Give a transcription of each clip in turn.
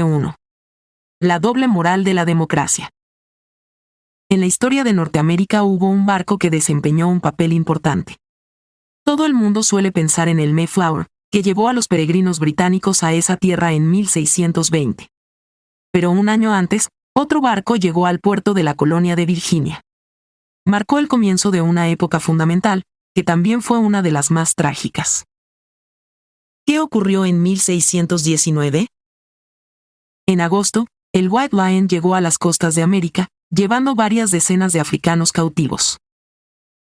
1. La doble moral de la democracia. En la historia de Norteamérica hubo un barco que desempeñó un papel importante. Todo el mundo suele pensar en el Mayflower, que llevó a los peregrinos británicos a esa tierra en 1620. Pero un año antes, otro barco llegó al puerto de la colonia de Virginia. Marcó el comienzo de una época fundamental, que también fue una de las más trágicas. ¿Qué ocurrió en 1619? En agosto, el White Lion llegó a las costas de América, llevando varias decenas de africanos cautivos.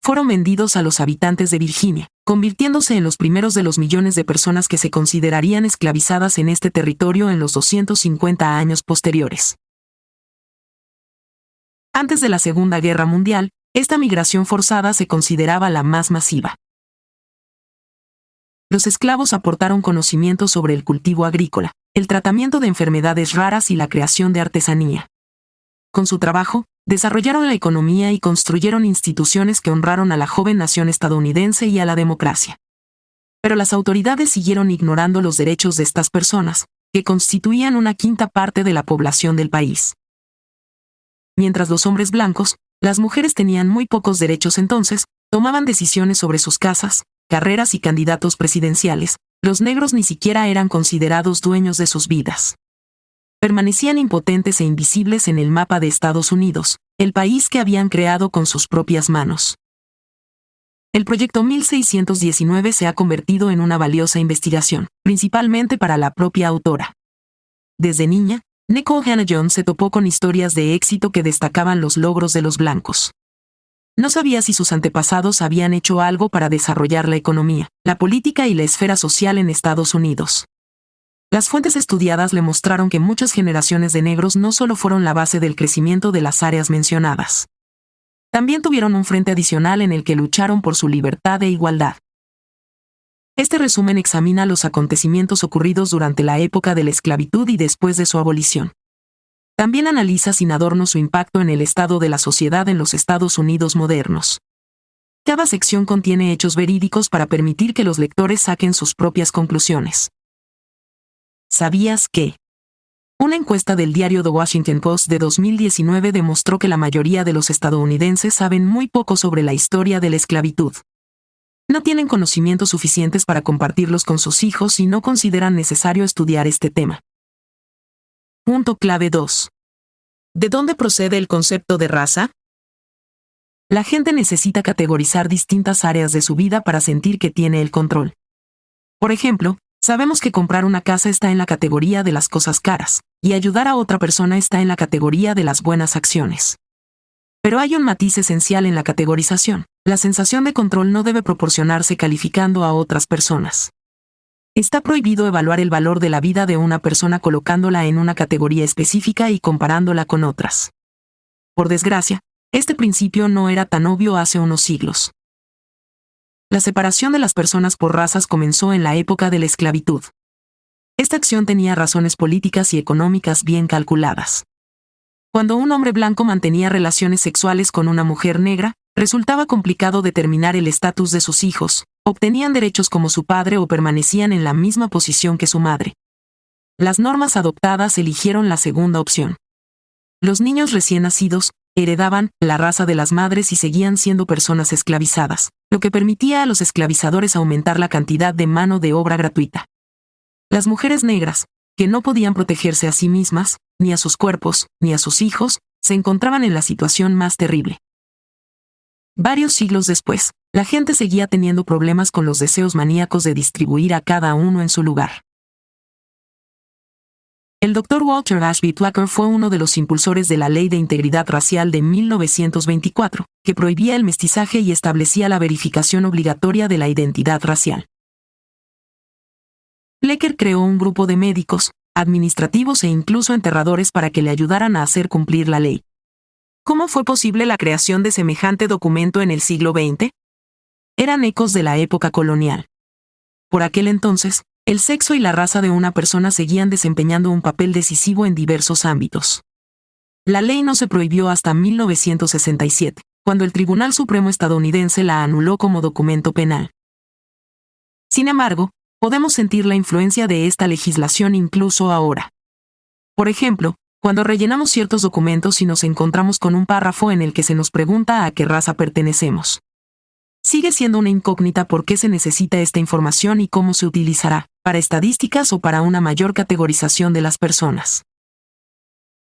Fueron vendidos a los habitantes de Virginia, convirtiéndose en los primeros de los millones de personas que se considerarían esclavizadas en este territorio en los 250 años posteriores. Antes de la Segunda Guerra Mundial, esta migración forzada se consideraba la más masiva. Los esclavos aportaron conocimiento sobre el cultivo agrícola, el tratamiento de enfermedades raras y la creación de artesanía. Con su trabajo, desarrollaron la economía y construyeron instituciones que honraron a la joven nación estadounidense y a la democracia. Pero las autoridades siguieron ignorando los derechos de estas personas, que constituían una quinta parte de la población del país. Mientras los hombres blancos, las mujeres tenían muy pocos derechos entonces, tomaban decisiones sobre sus casas, carreras y candidatos presidenciales, los negros ni siquiera eran considerados dueños de sus vidas. Permanecían impotentes e invisibles en el mapa de Estados Unidos, el país que habían creado con sus propias manos. El proyecto 1619 se ha convertido en una valiosa investigación, principalmente para la propia autora. Desde niña, Nikole Hannah-Jones se topó con historias de éxito que destacaban los logros de los blancos. No sabía si sus antepasados habían hecho algo para desarrollar la economía, la política y la esfera social en Estados Unidos. Las fuentes estudiadas le mostraron que muchas generaciones de negros no solo fueron la base del crecimiento de las áreas mencionadas. También tuvieron un frente adicional en el que lucharon por su libertad e igualdad. Este resumen examina los acontecimientos ocurridos durante la época de la esclavitud y después de su abolición. También analiza sin adorno su impacto en el estado de la sociedad en los Estados Unidos modernos. Cada sección contiene hechos verídicos para permitir que los lectores saquen sus propias conclusiones. ¿Sabías que? Una encuesta del diario The Washington Post de 2019 demostró que la mayoría de los estadounidenses saben muy poco sobre la historia de la esclavitud. No tienen conocimientos suficientes para compartirlos con sus hijos y no consideran necesario estudiar este tema. Punto clave 2. ¿De dónde procede el concepto de raza? La gente necesita categorizar distintas áreas de su vida para sentir que tiene el control. Por ejemplo, sabemos que comprar una casa está en la categoría de las cosas caras, y ayudar a otra persona está en la categoría de las buenas acciones. Pero hay un matiz esencial en la categorización. La sensación de control no debe proporcionarse calificando a otras personas. Está prohibido evaluar el valor de la vida de una persona colocándola en una categoría específica y comparándola con otras. Por desgracia, este principio no era tan obvio hace unos siglos. La separación de las personas por razas comenzó en la época de la esclavitud. Esta acción tenía razones políticas y económicas bien calculadas. Cuando un hombre blanco mantenía relaciones sexuales con una mujer negra, resultaba complicado determinar el estatus de sus hijos, obtenían derechos como su padre o permanecían en la misma posición que su madre. Las normas adoptadas eligieron la segunda opción. Los niños recién nacidos heredaban la raza de las madres y seguían siendo personas esclavizadas, lo que permitía a los esclavizadores aumentar la cantidad de mano de obra gratuita. Las mujeres negras, que no podían protegerse a sí mismas, ni a sus cuerpos, ni a sus hijos, se encontraban en la situación más terrible. Varios siglos después, la gente seguía teniendo problemas con los deseos maníacos de distribuir a cada uno en su lugar. El Dr. Walter Ashby Plucker fue uno de los impulsores de la Ley de Integridad Racial de 1924, que prohibía el mestizaje y establecía la verificación obligatoria de la identidad racial. Plucker creó un grupo de médicos, administrativos e incluso enterradores para que le ayudaran a hacer cumplir la ley. ¿Cómo fue posible la creación de semejante documento en el siglo XX? Eran ecos de la época colonial. Por aquel entonces, el sexo y la raza de una persona seguían desempeñando un papel decisivo en diversos ámbitos. La ley no se prohibió hasta 1967, cuando el Tribunal Supremo estadounidense la anuló como documento penal. Sin embargo, podemos sentir la influencia de esta legislación incluso ahora. Por ejemplo, cuando rellenamos ciertos documentos y nos encontramos con un párrafo en el que se nos pregunta a qué raza pertenecemos. Sigue siendo una incógnita por qué se necesita esta información y cómo se utilizará, para estadísticas o para una mayor categorización de las personas.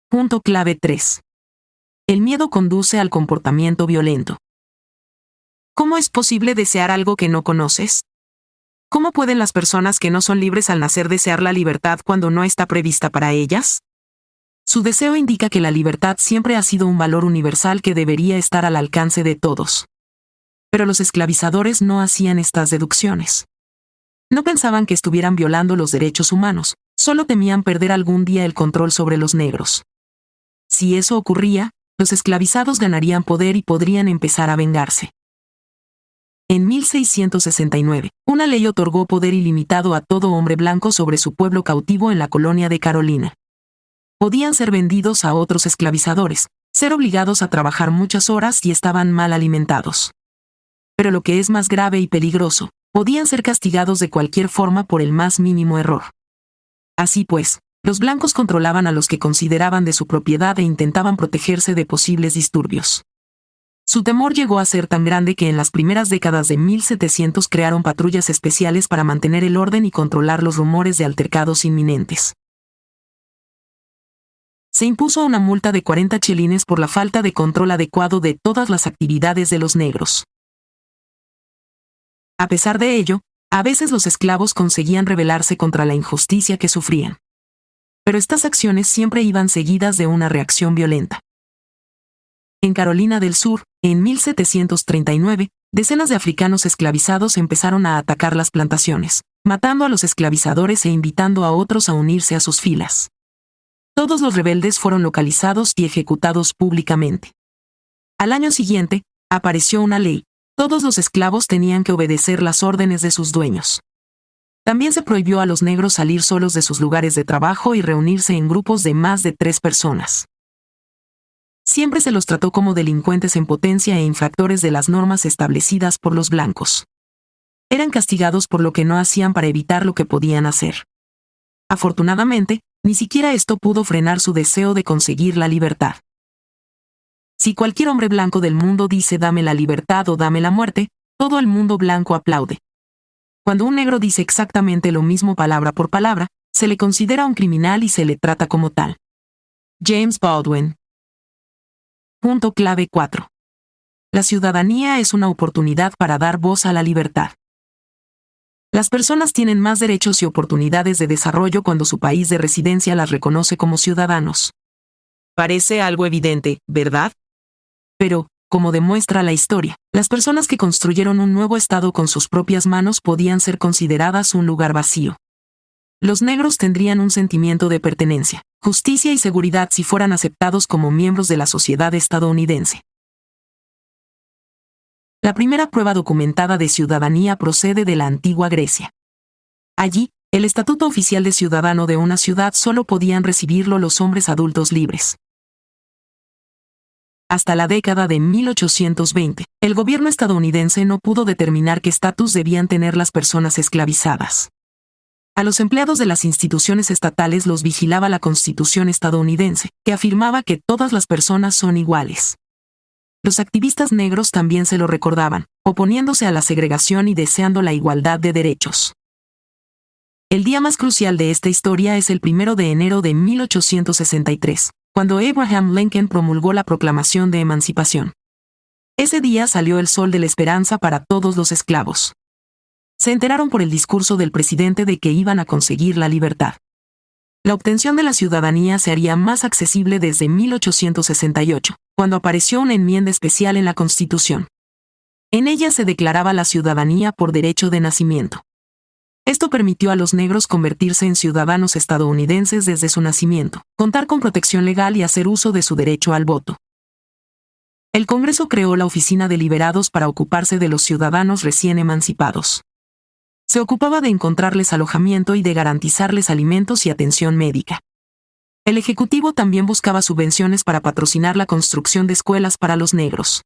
Punto clave 3. El miedo conduce al comportamiento violento. ¿Cómo es posible desear algo que no conoces? ¿Cómo pueden las personas que no son libres al nacer desear la libertad cuando no está prevista para ellas? Su deseo indica que la libertad siempre ha sido un valor universal que debería estar al alcance de todos. Pero los esclavizadores no hacían estas deducciones. No pensaban que estuvieran violando los derechos humanos, solo temían perder algún día el control sobre los negros. Si eso ocurría, los esclavizados ganarían poder y podrían empezar a vengarse. En 1669, una ley otorgó poder ilimitado a todo hombre blanco sobre su pueblo cautivo en la colonia de Carolina. Podían ser vendidos a otros esclavizadores, ser obligados a trabajar muchas horas y estaban mal alimentados. Pero lo que es más grave y peligroso, podían ser castigados de cualquier forma por el más mínimo error. Así pues, los blancos controlaban a los que consideraban de su propiedad e intentaban protegerse de posibles disturbios. Su temor llegó a ser tan grande que en las primeras décadas de 1700 crearon patrullas especiales para mantener el orden y controlar los rumores de altercados inminentes. Se impuso una multa de 40 chelines por la falta de control adecuado de todas las actividades de los negros. A pesar de ello, a veces los esclavos conseguían rebelarse contra la injusticia que sufrían. Pero estas acciones siempre iban seguidas de una reacción violenta. En Carolina del Sur, en 1739, decenas de africanos esclavizados empezaron a atacar las plantaciones, matando a los esclavizadores e invitando a otros a unirse a sus filas. Todos los rebeldes fueron localizados y ejecutados públicamente. Al año siguiente, apareció una ley: todos los esclavos tenían que obedecer las órdenes de sus dueños. También se prohibió a los negros salir solos de sus lugares de trabajo y reunirse en grupos de más de 3 personas. Siempre se los trató como delincuentes en potencia e infractores de las normas establecidas por los blancos. Eran castigados por lo que no hacían para evitar lo que podían hacer. Afortunadamente, ni siquiera esto pudo frenar su deseo de conseguir la libertad. Si cualquier hombre blanco del mundo dice dame la libertad o dame la muerte, todo el mundo blanco aplaude. Cuando un negro dice exactamente lo mismo palabra por palabra, se le considera un criminal y se le trata como tal. James Baldwin. Punto clave 4. La ciudadanía es una oportunidad para dar voz a la libertad. Las personas tienen más derechos y oportunidades de desarrollo cuando su país de residencia las reconoce como ciudadanos. Parece algo evidente, ¿verdad? Pero, como demuestra la historia, las personas que construyeron un nuevo estado con sus propias manos podían ser consideradas un lugar vacío. Los negros tendrían un sentimiento de pertenencia, justicia y seguridad si fueran aceptados como miembros de la sociedad estadounidense. La primera prueba documentada de ciudadanía procede de la antigua Grecia. Allí, el estatuto oficial de ciudadano de una ciudad solo podían recibirlo los hombres adultos libres. Hasta la década de 1820, el gobierno estadounidense no pudo determinar qué estatus debían tener las personas esclavizadas. A los empleados de las instituciones estatales los vigilaba la Constitución estadounidense, que afirmaba que todas las personas son iguales. Los activistas negros también se lo recordaban, oponiéndose a la segregación y deseando la igualdad de derechos. El día más crucial de esta historia es el 1 de enero de 1863, cuando Abraham Lincoln promulgó la Proclamación de Emancipación. Ese día salió el sol de la esperanza para todos los esclavos. Se enteraron por el discurso del presidente de que iban a conseguir la libertad. La obtención de la ciudadanía se haría más accesible desde 1868, cuando apareció una enmienda especial en la Constitución. En ella se declaraba la ciudadanía por derecho de nacimiento. Esto permitió a los negros convertirse en ciudadanos estadounidenses desde su nacimiento, contar con protección legal y hacer uso de su derecho al voto. El Congreso creó la Oficina de Liberados para ocuparse de los ciudadanos recién emancipados. Se ocupaba de encontrarles alojamiento y de garantizarles alimentos y atención médica. El Ejecutivo también buscaba subvenciones para patrocinar la construcción de escuelas para los negros.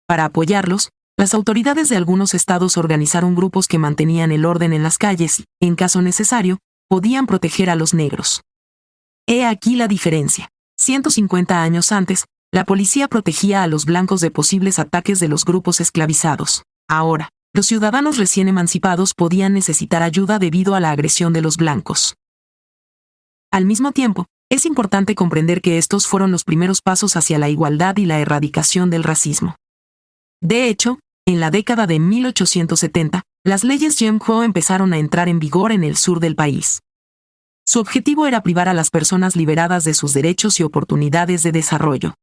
Para apoyarlos, las autoridades de algunos estados organizaron grupos que mantenían el orden en las calles y, en caso necesario, podían proteger a los negros. He aquí la diferencia. 150 años antes, la policía protegía a los blancos de posibles ataques de los grupos esclavizados. Ahora, los ciudadanos recién emancipados podían necesitar ayuda debido a la agresión de los blancos. Al mismo tiempo, es importante comprender que estos fueron los primeros pasos hacia la igualdad y la erradicación del racismo. De hecho, en la década de 1870, las leyes Jim Crow empezaron a entrar en vigor en el sur del país. Su objetivo era privar a las personas liberadas de sus derechos y oportunidades de desarrollo.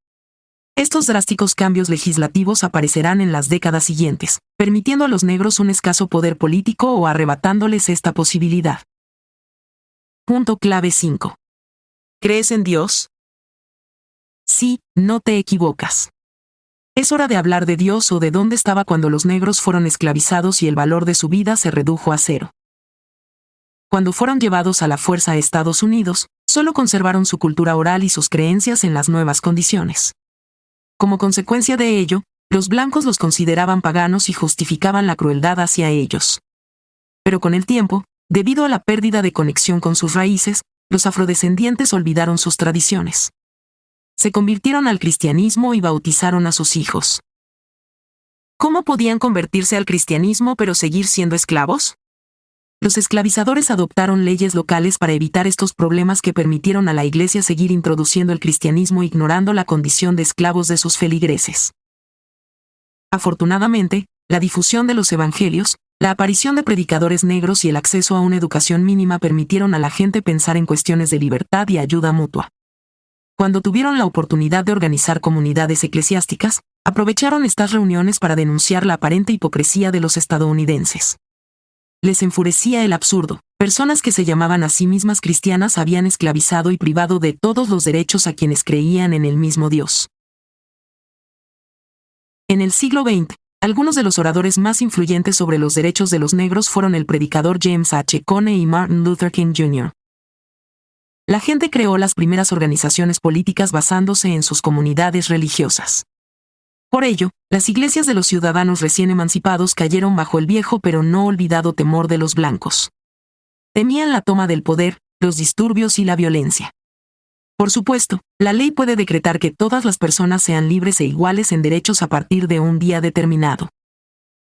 Estos drásticos cambios legislativos aparecerán en las décadas siguientes, permitiendo a los negros un escaso poder político o arrebatándoles esta posibilidad. Punto clave 5. ¿Crees en Dios? Sí, no te equivocas. Es hora de hablar de Dios o de dónde estaba cuando los negros fueron esclavizados y el valor de su vida se redujo a cero. Cuando fueron llevados a la fuerza a Estados Unidos, solo conservaron su cultura oral y sus creencias en las nuevas condiciones. Como consecuencia de ello, los blancos los consideraban paganos y justificaban la crueldad hacia ellos. Pero con el tiempo, debido a la pérdida de conexión con sus raíces, los afrodescendientes olvidaron sus tradiciones. Se convirtieron al cristianismo y bautizaron a sus hijos. ¿Cómo podían convertirse al cristianismo pero seguir siendo esclavos? Los esclavizadores adoptaron leyes locales para evitar estos problemas que permitieron a la Iglesia seguir introduciendo el cristianismo ignorando la condición de esclavos de sus feligreses. Afortunadamente, la difusión de los evangelios, la aparición de predicadores negros y el acceso a una educación mínima permitieron a la gente pensar en cuestiones de libertad y ayuda mutua. Cuando tuvieron la oportunidad de organizar comunidades eclesiásticas, aprovecharon estas reuniones para denunciar la aparente hipocresía de los estadounidenses. Les enfurecía el absurdo. Personas que se llamaban a sí mismas cristianas habían esclavizado y privado de todos los derechos a quienes creían en el mismo Dios. En el siglo XX, algunos de los oradores más influyentes sobre los derechos de los negros fueron el predicador James H. Cone y Martin Luther King Jr. La gente creó las primeras organizaciones políticas basándose en sus comunidades religiosas. Por ello, las iglesias de los ciudadanos recién emancipados cayeron bajo el viejo pero no olvidado temor de los blancos. Temían la toma del poder, los disturbios y la violencia. Por supuesto, la ley puede decretar que todas las personas sean libres e iguales en derechos a partir de un día determinado.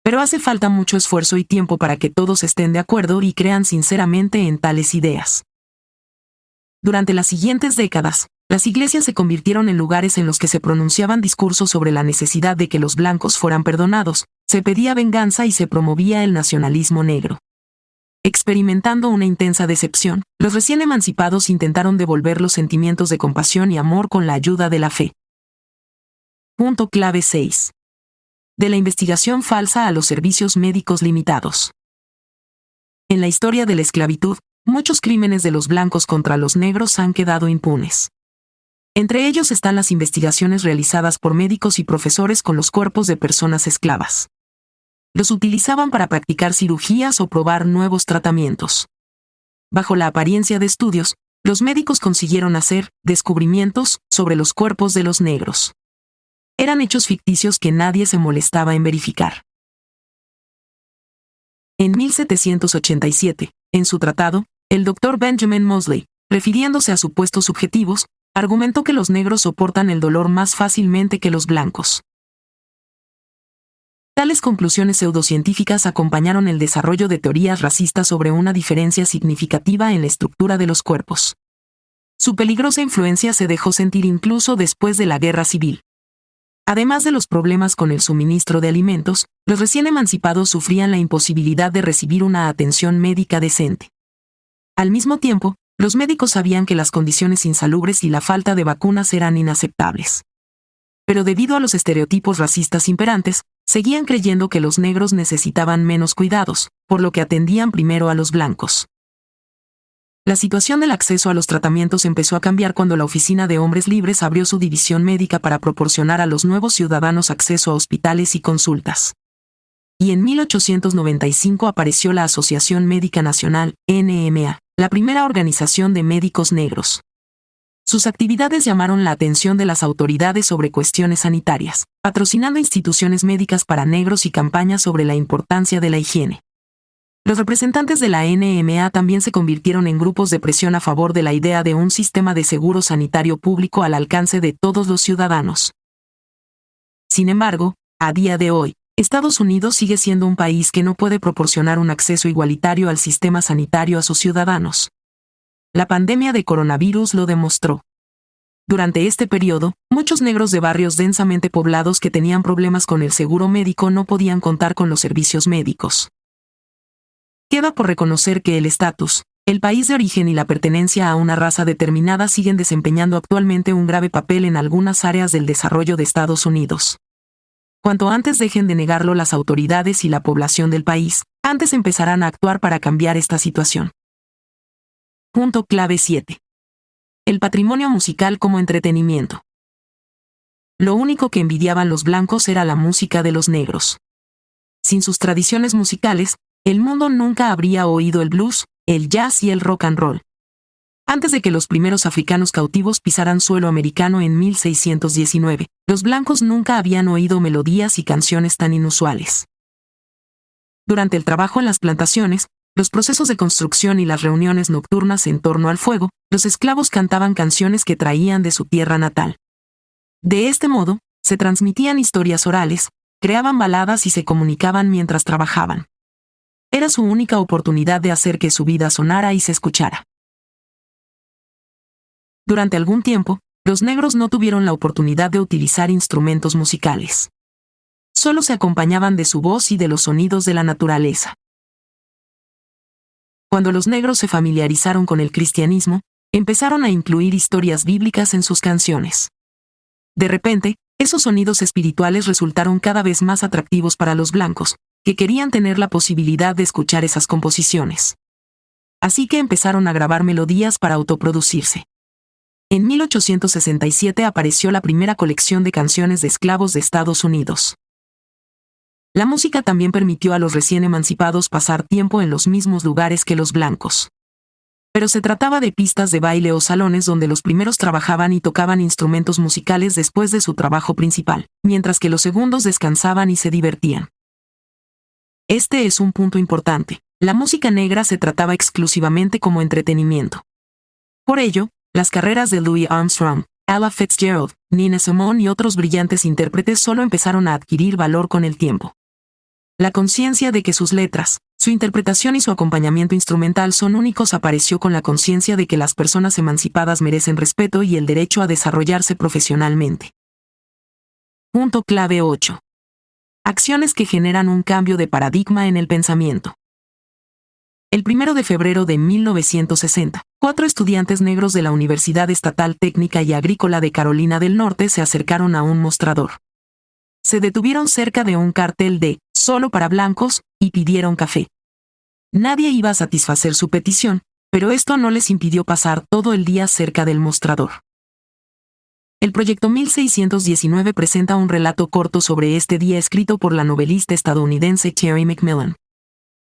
Pero hace falta mucho esfuerzo y tiempo para que todos estén de acuerdo y crean sinceramente en tales ideas. Durante las siguientes décadas, las iglesias se convirtieron en lugares en los que se pronunciaban discursos sobre la necesidad de que los blancos fueran perdonados, se pedía venganza y se promovía el nacionalismo negro. Experimentando una intensa decepción, los recién emancipados intentaron devolver los sentimientos de compasión y amor con la ayuda de la fe. Punto clave 6. De la investigación falsa a los servicios médicos limitados. En la historia de la esclavitud, muchos crímenes de los blancos contra los negros han quedado impunes. Entre ellos están las investigaciones realizadas por médicos y profesores con los cuerpos de personas esclavas. Los utilizaban para practicar cirugías o probar nuevos tratamientos. Bajo la apariencia de estudios, los médicos consiguieron hacer descubrimientos sobre los cuerpos de los negros. Eran hechos ficticios que nadie se molestaba en verificar. En 1787, en su tratado, el Dr. Benjamin Moseley, refiriéndose a supuestos subjetivos, argumentó que los negros soportan el dolor más fácilmente que los blancos. Tales conclusiones pseudocientíficas acompañaron el desarrollo de teorías racistas sobre una diferencia significativa en la estructura de los cuerpos. Su peligrosa influencia se dejó sentir incluso después de la Guerra Civil. Además de los problemas con el suministro de alimentos, los recién emancipados sufrían la imposibilidad de recibir una atención médica decente. Al mismo tiempo, los médicos sabían que las condiciones insalubres y la falta de vacunas eran inaceptables. Pero debido a los estereotipos racistas imperantes, seguían creyendo que los negros necesitaban menos cuidados, por lo que atendían primero a los blancos. La situación del acceso a los tratamientos empezó a cambiar cuando la Oficina de Hombres Libres abrió su división médica para proporcionar a los nuevos ciudadanos acceso a hospitales y consultas. Y en 1895 apareció la Asociación Médica Nacional, NMA, la primera organización de médicos negros. Sus actividades llamaron la atención de las autoridades sobre cuestiones sanitarias, patrocinando instituciones médicas para negros y campañas sobre la importancia de la higiene. Los representantes de la NMA también se convirtieron en grupos de presión a favor de la idea de un sistema de seguro sanitario público al alcance de todos los ciudadanos. Sin embargo, a día de hoy, Estados Unidos sigue siendo un país que no puede proporcionar un acceso igualitario al sistema sanitario a sus ciudadanos. La pandemia de coronavirus lo demostró. Durante este periodo, muchos negros de barrios densamente poblados que tenían problemas con el seguro médico no podían contar con los servicios médicos. Queda por reconocer que el estatus, el país de origen y la pertenencia a una raza determinada siguen desempeñando actualmente un grave papel en algunas áreas del desarrollo de Estados Unidos. Cuanto antes dejen de negarlo las autoridades y la población del país, antes empezarán a actuar para cambiar esta situación. Punto clave 7. El patrimonio musical como entretenimiento. Lo único que envidiaban los blancos era la música de los negros. Sin sus tradiciones musicales, el mundo nunca habría oído el blues, el jazz y el rock and roll. Antes de que los primeros africanos cautivos pisaran suelo americano en 1619, los blancos nunca habían oído melodías y canciones tan inusuales. Durante el trabajo en las plantaciones, los procesos de construcción y las reuniones nocturnas en torno al fuego, los esclavos cantaban canciones que traían de su tierra natal. De este modo, se transmitían historias orales, creaban baladas y se comunicaban mientras trabajaban. Era su única oportunidad de hacer que su vida sonara y se escuchara. Durante algún tiempo, los negros no tuvieron la oportunidad de utilizar instrumentos musicales. Solo se acompañaban de su voz y de los sonidos de la naturaleza. Cuando los negros se familiarizaron con el cristianismo, empezaron a incluir historias bíblicas en sus canciones. De repente, esos sonidos espirituales resultaron cada vez más atractivos para los blancos, que querían tener la posibilidad de escuchar esas composiciones. Así que empezaron a grabar melodías para autoproducirse. En 1867 apareció la primera colección de canciones de esclavos de Estados Unidos. La música también permitió a los recién emancipados pasar tiempo en los mismos lugares que los blancos. Pero se trataba de pistas de baile o salones donde los primeros trabajaban y tocaban instrumentos musicales después de su trabajo principal, mientras que los segundos descansaban y se divertían. Este es un punto importante. La música negra se trataba exclusivamente como entretenimiento. Por ello, las carreras de Louis Armstrong, Ella Fitzgerald, Nina Simone y otros brillantes intérpretes solo empezaron a adquirir valor con el tiempo. La conciencia de que sus letras, su interpretación y su acompañamiento instrumental son únicos apareció con la conciencia de que las personas emancipadas merecen respeto y el derecho a desarrollarse profesionalmente. Punto clave 8. Acciones que generan un cambio de paradigma en el pensamiento. El 1 de febrero de 1960, 4 estudiantes negros de la Universidad Estatal Técnica y Agrícola de Carolina del Norte se acercaron a un mostrador. Se detuvieron cerca de un cartel de «Solo para blancos» y pidieron café. Nadie iba a satisfacer su petición, pero esto no les impidió pasar todo el día cerca del mostrador. El proyecto 1619 presenta un relato corto sobre este día escrito por la novelista estadounidense Terry McMillan.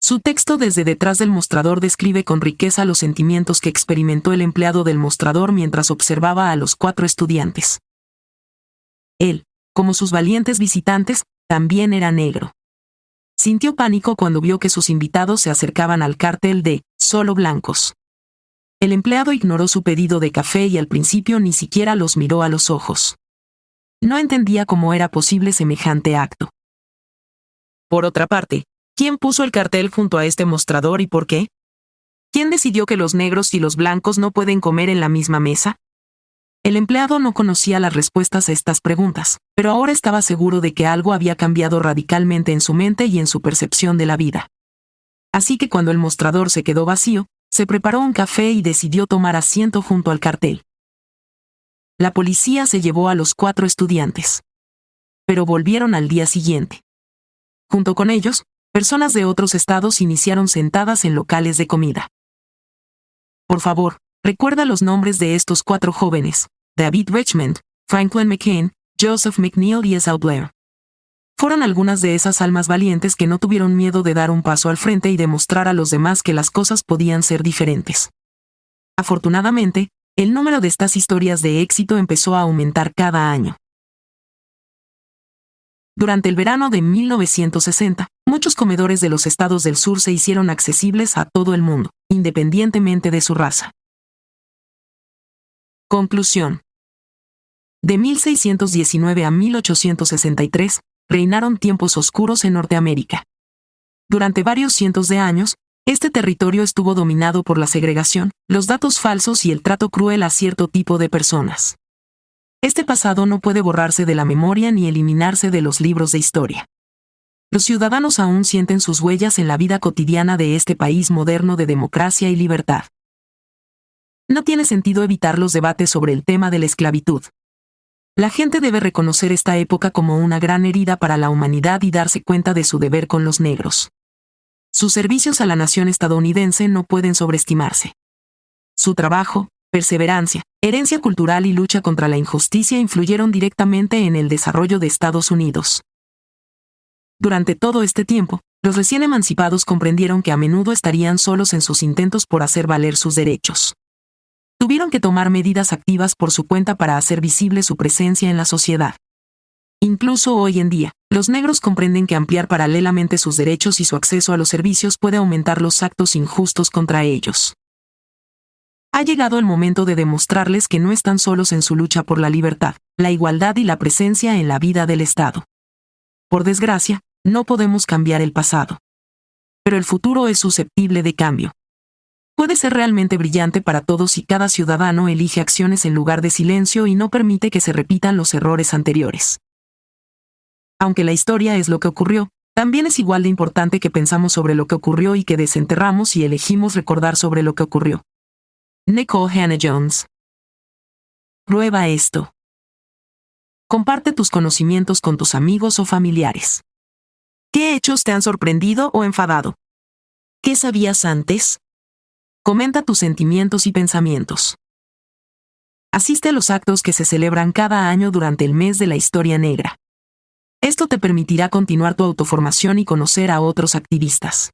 Su texto desde detrás del mostrador describe con riqueza los sentimientos que experimentó el empleado del mostrador mientras observaba a los 4 estudiantes. Él, como sus valientes visitantes, también era negro. Sintió pánico cuando vio que sus invitados se acercaban al cartel de «Solo blancos». El empleado ignoró su pedido de café y al principio ni siquiera los miró a los ojos. No entendía cómo era posible semejante acto. Por otra parte, ¿quién puso el cartel junto a este mostrador y por qué? ¿Quién decidió que los negros y los blancos no pueden comer en la misma mesa? El empleado no conocía las respuestas a estas preguntas, pero ahora estaba seguro de que algo había cambiado radicalmente en su mente y en su percepción de la vida. Así que cuando el mostrador se quedó vacío, se preparó un café y decidió tomar asiento junto al cartel. La policía se llevó a los 4 estudiantes. Pero volvieron al día siguiente. Junto con ellos, personas de otros estados iniciaron sentadas en locales de comida. Por favor, recuerda los nombres de estos 4 jóvenes: David Richmond, Franklin McCain, Joseph McNeil y Esau Blair. Fueron algunas de esas almas valientes que no tuvieron miedo de dar un paso al frente y demostrar a los demás que las cosas podían ser diferentes. Afortunadamente, el número de estas historias de éxito empezó a aumentar cada año. Durante el verano de 1960, muchos comedores de los estados del sur se hicieron accesibles a todo el mundo, independientemente de su raza. Conclusión. De 1619 a 1863, reinaron tiempos oscuros en Norteamérica. Durante varios cientos de años, este territorio estuvo dominado por la segregación, los datos falsos y el trato cruel a cierto tipo de personas. Este pasado no puede borrarse de la memoria ni eliminarse de los libros de historia. Los ciudadanos aún sienten sus huellas en la vida cotidiana de este país moderno de democracia y libertad. No tiene sentido evitar los debates sobre el tema de la esclavitud. La gente debe reconocer esta época como una gran herida para la humanidad y darse cuenta de su deber con los negros. Sus servicios a la nación estadounidense no pueden sobreestimarse. Su trabajo, perseverancia, herencia cultural y lucha contra la injusticia influyeron directamente en el desarrollo de Estados Unidos. Durante todo este tiempo, los recién emancipados comprendieron que a menudo estarían solos en sus intentos por hacer valer sus derechos. Tuvieron que tomar medidas activas por su cuenta para hacer visible su presencia en la sociedad. Incluso hoy en día, los negros comprenden que ampliar paralelamente sus derechos y su acceso a los servicios puede aumentar los actos injustos contra ellos. Ha llegado el momento de demostrarles que no están solos en su lucha por la libertad, la igualdad y la presencia en la vida del Estado. Por desgracia, no podemos cambiar el pasado. Pero el futuro es susceptible de cambio. Puede ser realmente brillante para todos si cada ciudadano elige acciones en lugar de silencio y no permite que se repitan los errores anteriores. Aunque la historia es lo que ocurrió, también es igual de importante que pensamos sobre lo que ocurrió y que desenterramos y elegimos recordar sobre lo que ocurrió. Nikole Hannah-Jones. Prueba esto. Comparte tus conocimientos con tus amigos o familiares. ¿Qué hechos te han sorprendido o enfadado? ¿Qué sabías antes? Comenta tus sentimientos y pensamientos. Asiste a los actos que se celebran cada año durante el mes de la historia negra. Esto te permitirá continuar tu autoformación y conocer a otros activistas.